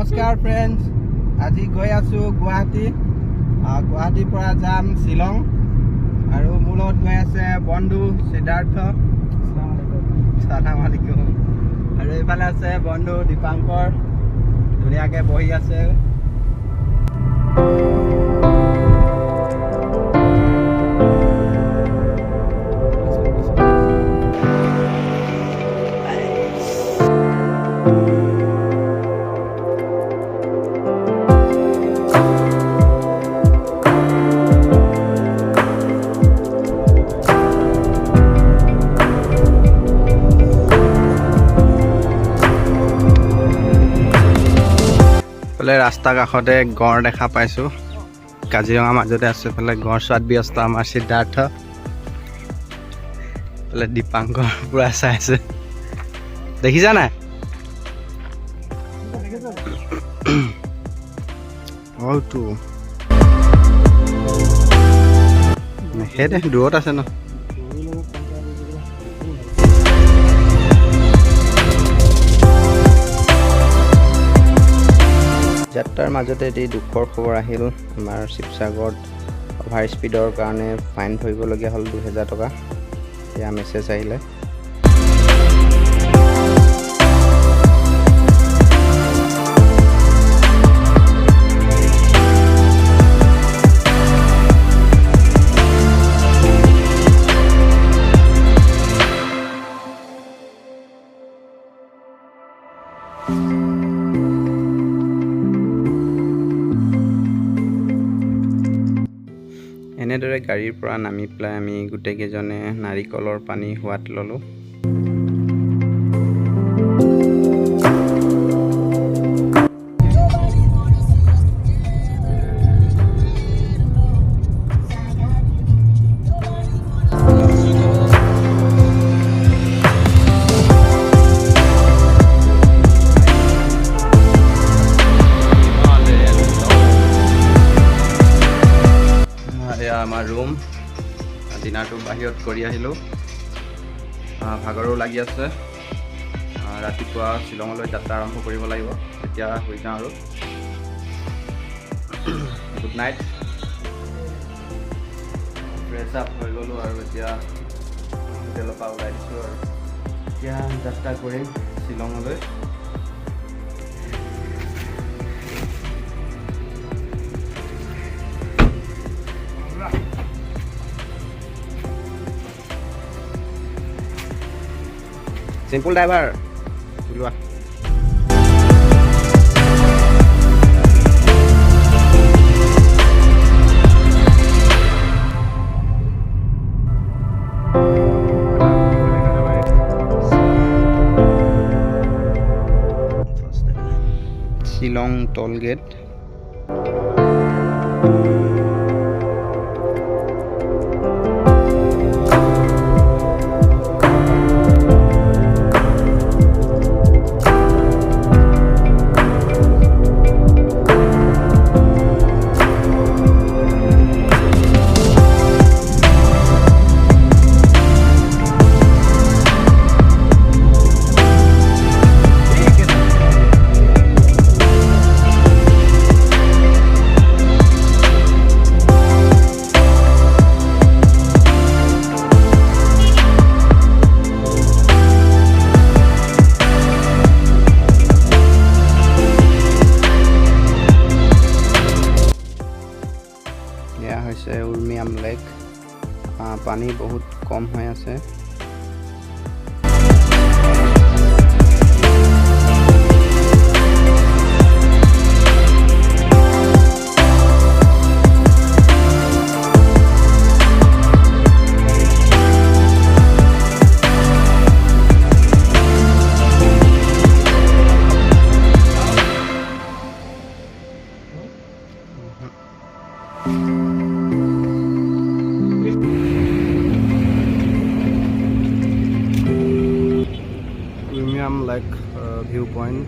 नमस्कार फ्रेंड्स আজি গৈ আছো গুৱাহাটীৰ পৰা যাম শিলং আৰু মোৰ লগত গৈ আছে বন্ধু সিদ্ধাৰ্থ সালাম আলাইকুম আৰু এইফালে আছে বন্ধু দীপাঙ্কৰ ধুনীয়াকৈ বহি আছে रास्ता काषते गड़ देखा पाइছো काजिरঙা মাজতে আছে ফলে গড় চোৱাত ব্যস্ত আমাৰ সিদ্ধাৰ্থ ফলে দীপাঙ্কৰ পুৰা চাই আছে দেখিছা না ওটো হেডে দূৰত আছে ন যাত্ৰাৰ মাজতে এটি দুখৰ খবৰ আহিল আমাৰ শিৱসাগৰত অভাৰ স্পীডৰ কাৰণে ফাইন ভৰিবলগীয়া হ'ল 2000 টকা এয়া মেছেজ আহিলে এনেদৰে গাড়ীৰ পৰা নামি পেলাই আমি গোটেইকেইজনে নাৰিকলৰ পানী হোৱাত ললো আমাৰ ৰুম দিনাটো বাহিৰত কৰি আহিলো ভাগৰো লাগি আছে ৰাতিপুৱা শিলঙলৈ যাত্ৰা আৰম্ভ কৰিব লাগিব এতিয়া হৈ যাওঁ আৰু গুড নাইট ফ্ৰেছ আপ হৈ গ'লো আৰু এতিয়া হোটেলৰ পৰা ওলাই দিছোঁ আৰু এতিয়া যাত্ৰা কৰিম শিলঙলৈ Simple driver. Duluan. Shilong toll gate. Umiam lake পানী বহুত কম হৈ আছে like viewpoint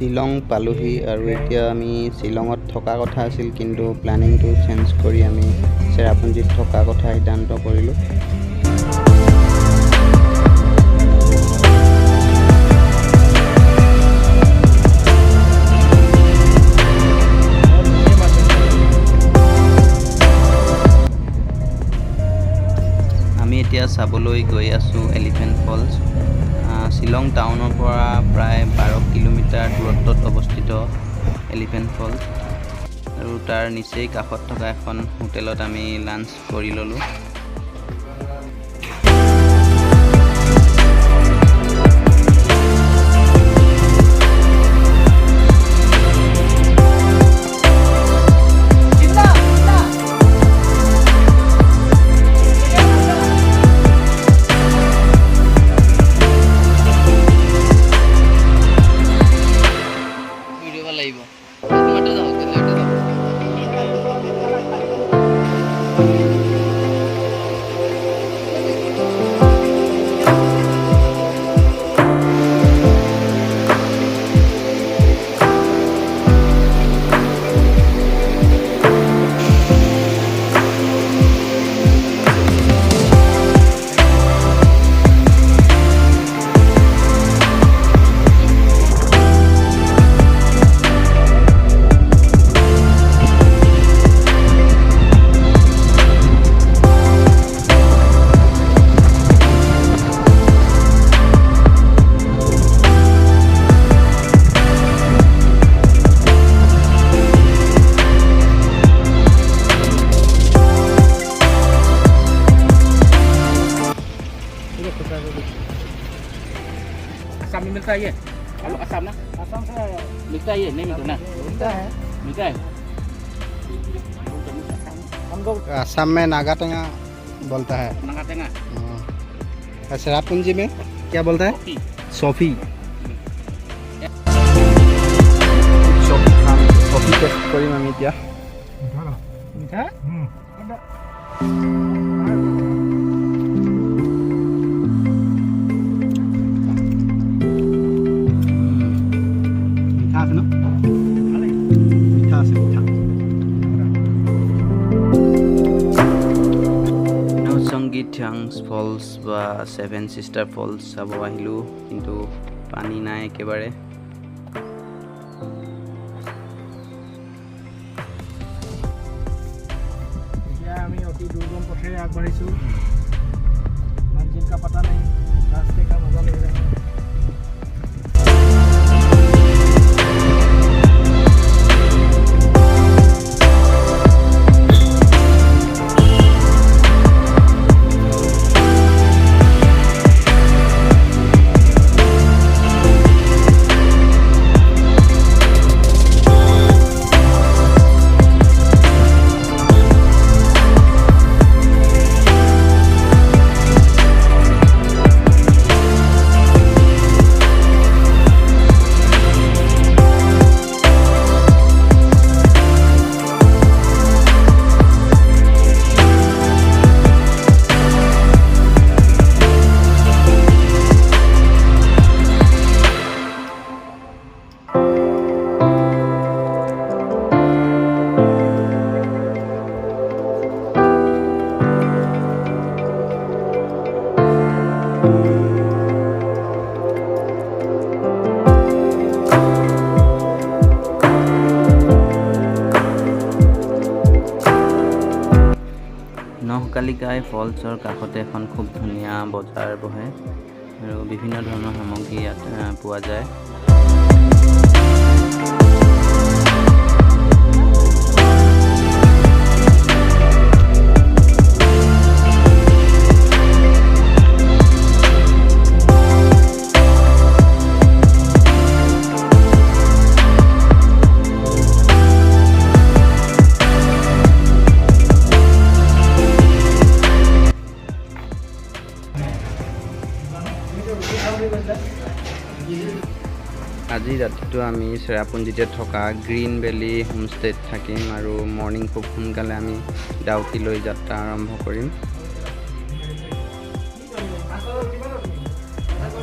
শ্বিলং পালোহি আৰু এতিয়া আমি শ্বিলঙত থকা কথা আছিল কিন্তু প্লেনিংটো চেঞ্জ কৰি আমি চেৰাপুঞ্জীত থকা কথা সিদ্ধান্ত কৰিলোঁ। আমি এতিয়া চাবলৈ গৈ আছোঁ এলিফেণ্ট ফলছ। শ্বিলং টাউনৰ পৰা প্ৰায় 12 কিলোমিটাৰ দূৰত্বত অৱস্থিত এলিফেণ্ট ফলছ আৰু তাৰ নিচেই কাষত থকা এখন হোটেলত আমি লাঞ্চ কৰি ল'লোঁ। असम में मिलता है ये आलू असम ना असम से मिलता है ये नहीं मिलता ना मिलता है हम लोग असम में नागा टेंगा बोलता है। नागा टेंगा चेरापूंजी में क्या बोलता है? सॉफी। सॉफी टेस्ट करिम आमी এতিয়া। मीठा Nohsngithiang Falls বা 7 Sister Falls চাব আহিলোঁ কিন্তু পানী নাই একেবাৰে। এতিয়া আমি অতি দুৰ্গম পথেৰে আগবাঢ়িছোঁ। मंजिल का पता नहीं, रास्ते का मजा ले रहे हैं। Nohkalikai ফলছৰ কাষতে এখন খুব ধুনীয়া বজাৰ বহে আৰু বিভিন্ন ধৰণৰ সামগ্ৰী ইয়াত পোৱা যায়। আজি ৰাতিটো আমি চেৰাপুঞ্জীতে থকা গ্ৰীণ ভেলী হোমষ্টেত থাকিম আৰু মৰ্ণিং খুব সোনকালে আমি ডাউকিলৈ যাত্ৰা আৰম্ভ কৰিম।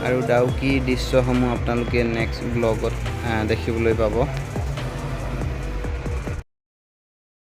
আৰু ডাউকি দৃশ্যসমূহ আপোনালোকে নেক্সট ব্লগত দেখিবলৈ পাব।